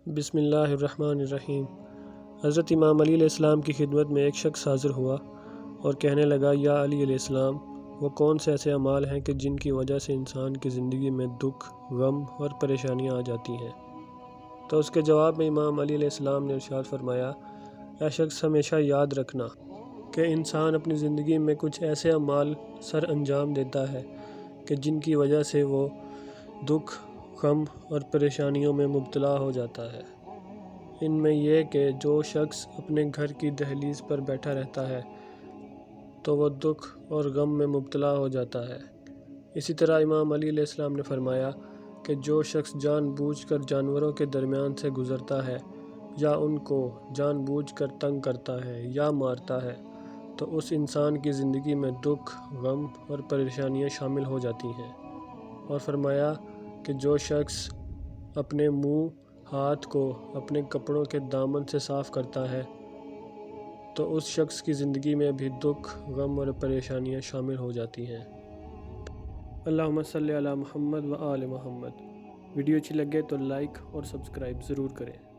بسم اللہ الرحمن الرحیم۔ حضرت امام علی علیہ السلام کی خدمت میں ایک شخص حاضر ہوا اور کہنے لگا، یا علی علیہ السلام، وہ کون سے ایسے اعمال ہیں کہ جن کی وجہ سے انسان کی زندگی میں دکھ، غم اور پریشانیاں آ جاتی ہیں؟ تو اس کے جواب میں امام علی علیہ السلام نے ارشاد فرمایا، اے شخص، ہمیشہ یاد رکھنا کہ انسان اپنی زندگی میں کچھ ایسے اعمال سر انجام دیتا ہے کہ جن کی وجہ سے وہ دکھ، غم اور پریشانیوں میں مبتلا ہو جاتا ہے۔ ان میں یہ کہ جو شخص اپنے گھر کی دہلیز پر بیٹھا رہتا ہے تو وہ دکھ اور غم میں مبتلا ہو جاتا ہے۔ اسی طرح امام علی علیہ السلام نے فرمایا کہ جو شخص جان بوجھ کر جانوروں کے درمیان سے گزرتا ہے یا ان کو جان بوجھ کر تنگ کرتا ہے یا مارتا ہے تو اس انسان کی زندگی میں دکھ، غم اور پریشانیاں شامل ہو جاتی ہیں۔ اور فرمایا کہ جو شخص اپنے منہ، ہاتھ کو اپنے کپڑوں کے دامن سے صاف کرتا ہے تو اس شخص کی زندگی میں بھی دکھ، غم اور پریشانیاں شامل ہو جاتی ہیں۔ اللہم صلی علی محمد و آل محمد۔ ویڈیو اچھی لگے تو لائک اور سبسکرائب ضرور کریں۔